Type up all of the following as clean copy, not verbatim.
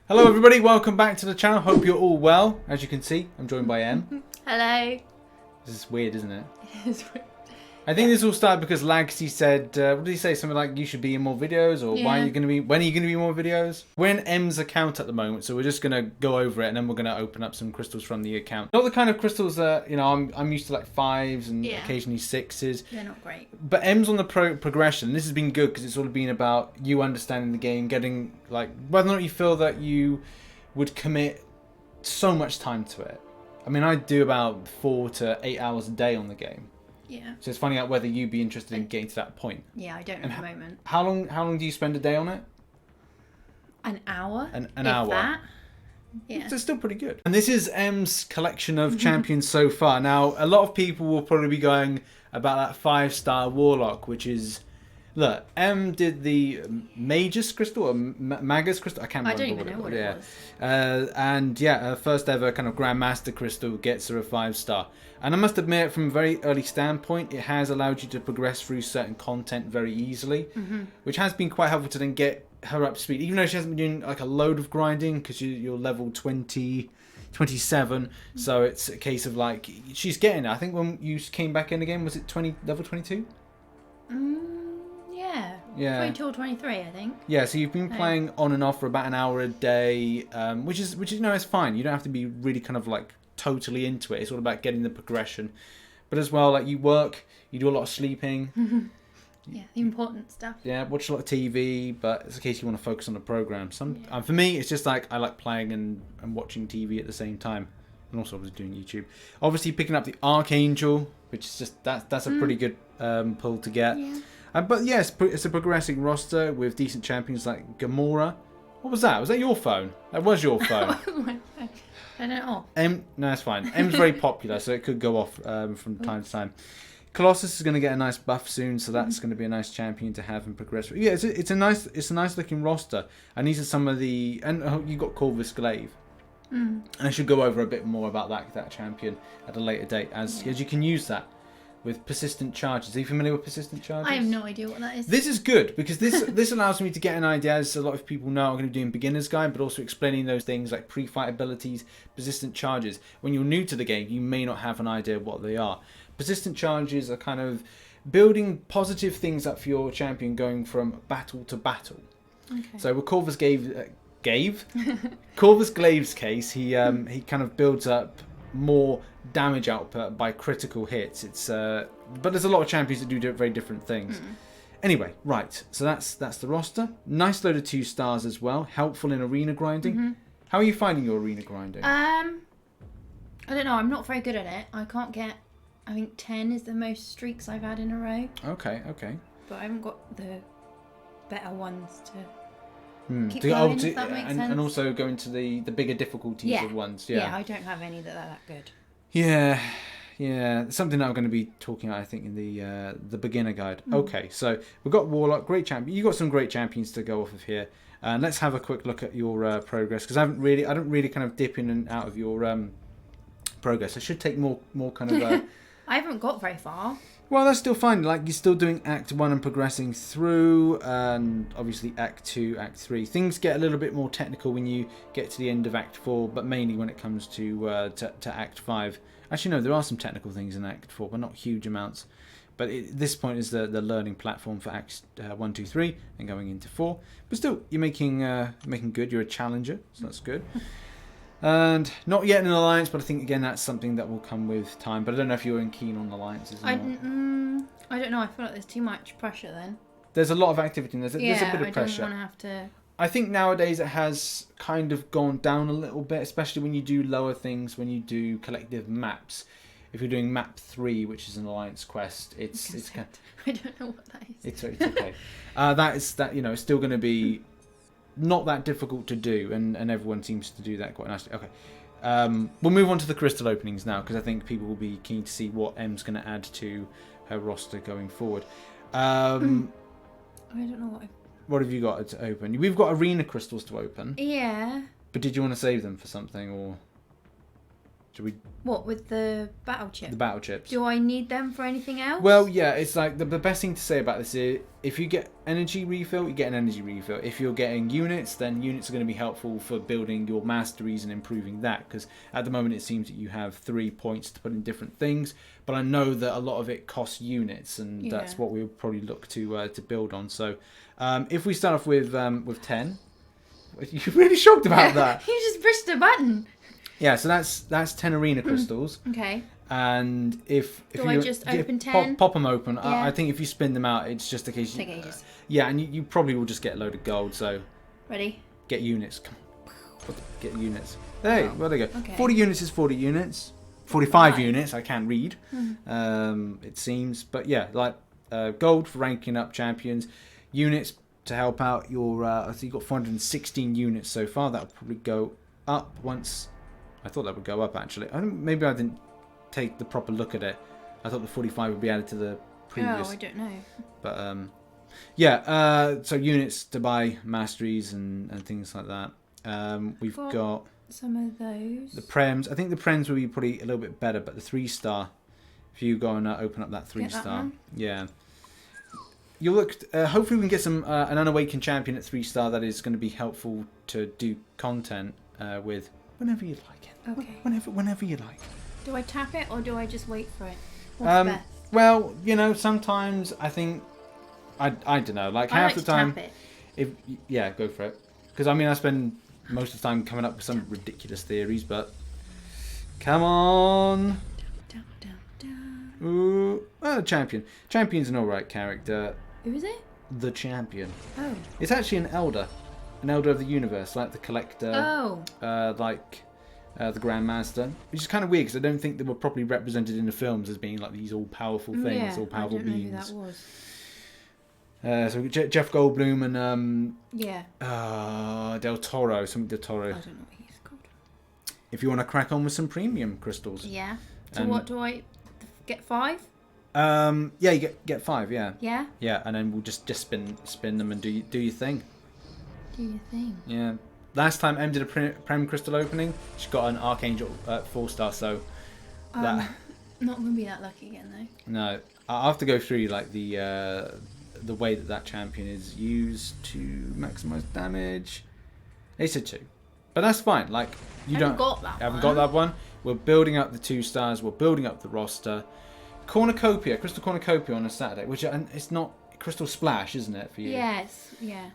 Hello everybody, welcome back to the channel. Hope you're all well. As you can see, I'm joined by Em. Hello. This is weird, isn't it? It is weird. I think this all started because Lagsy said, what did he say? Something like, you should be in more videos, or when are you going to be more videos? We're in Em's account at the moment, so we're just going to go over it and then we're going to open up some crystals from the account. Not the kind of crystals that, I'm used to, like 5s and occasionally 6s. They're not great. But Em's on the progression. This has been good because it's all been about you understanding the game, getting, like, whether or not you feel that you would commit so much time to it. I mean, I do about 4 to 8 hours a day on the game. Yeah. So it's finding out whether you'd be interested in getting to that point. Yeah, I don't know at the moment. How long do you spend a day on it? An hour. An hour. That. Yeah. It's still pretty good. And this is Em's collection of champions so far. Now, a lot of people will probably be going about that 5-star Warlock, which is... Look, Em did the Magus Crystal, or Magus Crystal? I can't remember. I don't even know what it was. And yeah, her first ever kind of Grandmaster Crystal gets her a 5-star. And I must admit, from a very early standpoint, it has allowed you to progress through certain content very easily, which has been quite helpful to then get her up to speed. Even though she hasn't been doing like a load of grinding, because you're level 20, 27, so it's a case of like, she's getting it. I think when you came back in again, was it level 22? Yeah. 22 or 23, I think. Yeah, so you've been playing on and off for about an hour a day, which is it's fine. You don't have to be really kind of like totally into it. It's all about getting the progression. But as well, like you work, you do a lot of sleeping. Yeah, the important stuff. Yeah, watch a lot of TV, but it's a case you want to focus on the program. For me, it's just like I like playing and watching TV at the same time. And also I was doing YouTube. Obviously picking up the Archangel, which is just, that's a pretty good pull to get. Yeah. But yes, it's a progressing roster with decent champions like Gamora. What was that? Was that your phone? That was your phone. I don't know. No, it's fine. Em's very popular, so it could go off from time to time. Colossus is going to get a nice buff soon, so that's going to be a nice champion to have and progress with. Yeah, it's a nice looking roster. And these are some of the... And you got Corvus Glaive. And I should go over a bit more about that champion at a later date, as you can use that with persistent charges. Are you familiar with persistent charges? I have no idea what that is. This is good because this allows me to get an idea, as a lot of people know I'm going to be doing beginner's guide, but also explaining those things like pre-fight abilities, persistent charges. When you're new to the game, you may not have an idea what they are. Persistent charges are kind of building positive things up for your champion going from battle to battle. Okay. So with Corvus Corvus Glaive's case, he kind of builds up more damage output by critical hits. But there's a lot of champions that do very different things. Anyway, right, so that's the roster. Nice load of 2 stars as well, helpful in arena grinding. How are you finding your arena grinding? I don't know, I'm not very good at it. I think 10 is the most streaks I've had in a row. Okay. But I haven't got the better ones to keep to going, if that makes sense. And also go into the bigger difficulties of ones. Yeah, I don't have any that are that good. Yeah, something that I'm going to be talking about, I think, in the beginner guide. Okay, so we've got Warlock, great champion. You've got some great champions to go off of here. Let's have a quick look at your progress, because I don't really kind of dip in and out of your progress. I should take more kind of... I haven't got very far. Well, that's still fine. Like, you're still doing Act 1 and progressing through, and obviously Act 2, Act 3. Things get a little bit more technical when you get to the end of Act 4, but mainly when it comes to Act 5. Actually, no, there are some technical things in Act 4, but not huge amounts. But this point is the learning platform for Acts 1, 2, 3, and going into 4. But still, you're making good. You're a challenger, so that's good. And not yet in an alliance, but I think again that's something that will come with time. But I don't know if you're keen on alliances. I don't know. I feel like there's too much pressure then. There's a lot of activity. There's a bit of pressure. I don't want to have to. I think nowadays it has kind of gone down a little bit, especially when you do lower things, when you do collective maps. If you're doing map 3, which is an alliance quest, it's kind of, I don't know what that is. It's okay. It's still going to be not that difficult to do, and everyone seems to do that quite nicely. Okay, we'll move on to the crystal openings now, because I think people will be keen to see what Em's going to add to her roster going forward. I don't know what have you got to open? We've got arena crystals to open. Yeah. But did you want to save them for something, or Should we? What, with the battle chips? The battle chips. Do I need them for anything else? Well, yeah, it's like the best thing to say about this is if you get energy refill, you get an energy refill. If you're getting units, then units are going to be helpful for building your masteries and improving that. Because at the moment it seems that you have 3 points to put in different things, but I know that a lot of it costs units, and that's what we'll probably look to build on. So if we start off with 10, you're really shocked about that. You just pushed a button. Yeah, so that's 10 arena crystals. Okay. And if Do I just open 10? Pop them open. Yeah. I think if you spin them out, it's just a case. Take ages. Yeah, and you probably will just get a load of gold. So Ready? get units. Come on, get units. Hey, well there you go. Okay. 40 units is 40 units. 45 units. I can't read. It seems, but yeah, like gold for ranking up champions, units to help out your. I think you got 416 units so far. That'll probably go up once. I thought that would go up actually. Maybe I didn't take the proper look at it. I thought the 45 would be added to the previous. Oh, I don't know. But yeah. So units to buy masteries and things like that. We've got some of those. the prems. I think the prems will be probably a little bit better, but the 3-star. If you go and open up that 3-star, yeah. You'll look. Hopefully, we can get some an unawakened champion at 3-star that is going to be helpful to do content with whenever you like it. Okay. Whenever you like. Do I tap it or do I just wait for it? What's best? Well, sometimes I think I don't know. Like half the time, tap it. go for it. Because I spend most of the time coming up with some ridiculous theories, but come on. Ooh, champion. Champion's an alright character. Who is it? The champion. Oh. It's actually an elder of the universe, like the collector. Oh. The Grandmaster, which is kind of weird because I don't think they were properly represented in the films as being like these all-powerful things, all-powerful beings. I don't know who that was. So Jeff Goldblum and Del Toro, something Del Toro. I don't know what he's called. If you want to crack on with some premium crystals. Yeah. So what do I get? 5? Yeah, you get 5. Yeah. Yeah. Yeah, and then we'll just spin them and do your thing. Do your thing. Yeah. Last time Em did a Prem Crystal opening, she got an Archangel 4-star, so that... Not going to be that lucky again, though. No. I'll have to go through like the way that champion is used to maximise damage. They said 2. But that's fine. Like, you haven't got that one. We're building up the 2-stars, we're building up the roster. Cornucopia, Crystal Cornucopia on a Saturday, which it's not Crystal Splash, isn't it, for you? Yes, yeah.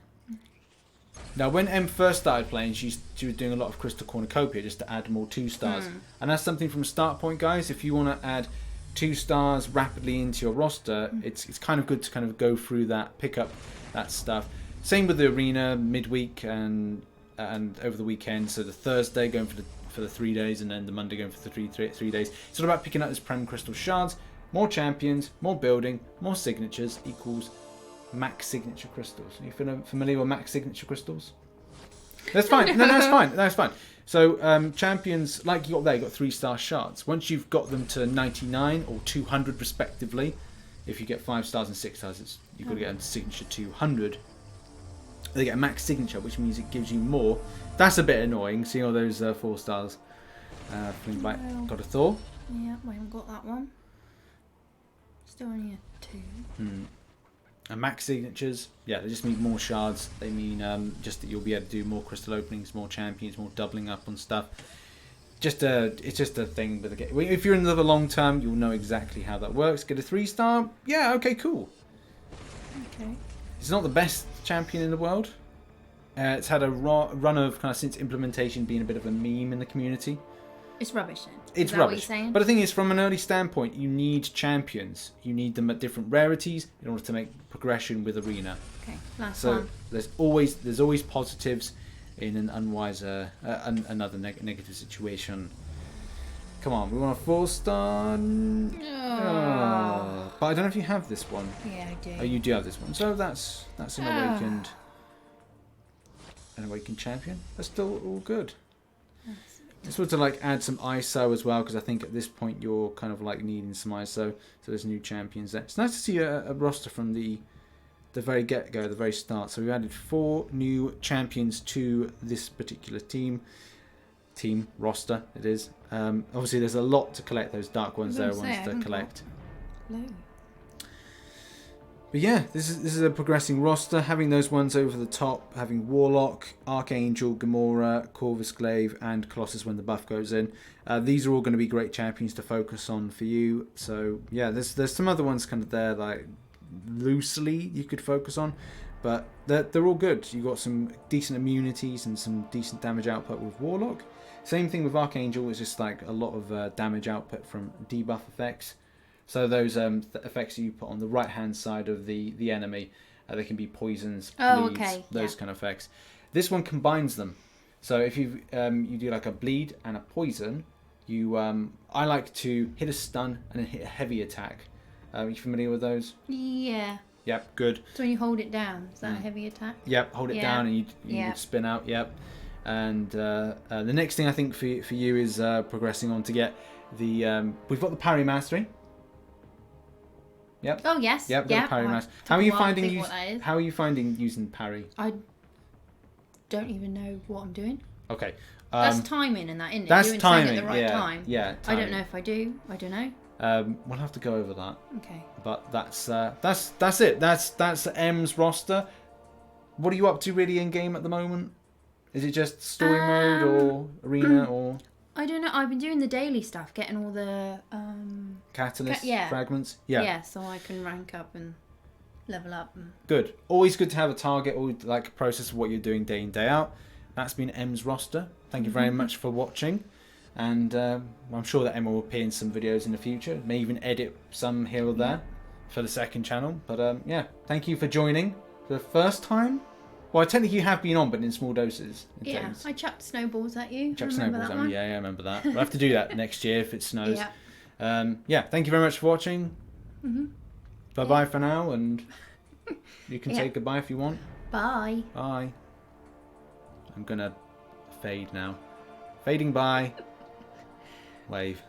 Now, when Em first started playing, she was doing a lot of Crystal Cornucopia just to add more 2-stars. And that's something from a start point, guys. If you want to add 2-stars rapidly into your roster, it's kind of good to kind of go through that, pick up that stuff. Same with the arena midweek and over the weekend. So the Thursday going for the 3 days, and then the Monday going for the three days. It's all about picking up this Prem Crystal shards, more champions, more building, more signatures equals max signature crystals. Are you familiar with max signature crystals? That's fine. No, that's fine. That's fine. So champions, like you got 3-star shards. Once you've got them to 99 or 200 respectively, if you get 5 stars and 6 stars, you've got to get them to signature 200. They get a max signature, which means it gives you more. That's a bit annoying, seeing all those 4 stars. Got a Thor. Yeah, I haven't got that one. Still only a 2. And max signatures, yeah, they just mean more shards. They mean just that you'll be able to do more crystal openings, more champions, more doubling up on stuff. It's just a thing with the game. If you're in the long term, you'll know exactly how that works. Get a 3-star, yeah, okay, cool. Okay. It's not the best champion in the world. It's had a run of kind of since implementation being a bit of a meme in the community. It's rubbish then. It's rubbish. But the thing is, from an early standpoint, you need champions. You need them at different rarities in order to make progression with arena. Okay, last so one. there's always positives in an another negative situation. Come on, we want a 4-star. Oh. But I don't know if you have this one. Yeah, I do. Oh, you do have this one. So that's an awakened champion. That's still all good. It's sort of like add some ISO as well, because I think at this point you're kind of like needing some ISO. So there's new champions there. It's nice to see a roster from the very get-go, the very start. So we've added 4 new champions to this particular team. team roster. It is. Obviously, there's a lot to collect. Those dark ones there, ones to collect. But yeah, this is a progressing roster. Having those ones over the top, having Warlock, Archangel, Gamora, Corvus Glaive, and Colossus when the buff goes in. These are all going to be great champions to focus on for you. So yeah, there's some other ones kind of there like loosely you could focus on, but they're all good. You got some decent immunities and some decent damage output with Warlock. Same thing with Archangel. It's just like a lot of damage output from debuff effects. So those effects you put on the right-hand side of the enemy, they can be poisons, bleeds, those kind of effects. This one combines them. So if you do like a bleed and a poison, I like to hit a stun and then hit a heavy attack. Are you familiar with those? Yeah. Yep, good. So when you hold it down, is that a heavy attack? Yep, hold it down and you would spin out. Yep. And the next thing I think for you is progressing on to get the we've got the parry mastery. Yep. Oh yes. Yep. Got the parry mastery. How are you finding using parry? I don't even know what I'm doing. Okay. That's timing and that, isn't it? That's doing timing. At the right time. Yeah. I don't know if I do. I don't know. We'll have to go over that. Okay. But that's it. That's M's roster. What are you up to really in game at the moment? Is it just story mode or arena or? I don't know. I've been doing the daily stuff, getting all the catalyst fragments. Yeah, so I can rank up and level up. Good. Always good to have a target or like a process of what you're doing day in, day out. That's been M's roster. Thank you very much for watching. And I'm sure that Emma will appear in some videos in the future. May even edit some here or there for the second channel. But yeah, thank you for joining for the first time. Well, technically you have been on, but in small doses. I chucked snowballs at you. Chucked snowballs at me. Yeah, I remember that. We'll have to do that next year if it snows. Yeah. Thank you very much for watching. Bye-bye for now, and you can say goodbye if you want. Bye. Bye. I'm gonna fade now. Fading by. Wave.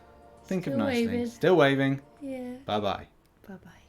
Think of nice things. Still waving. Yeah. Bye-bye. Bye-bye.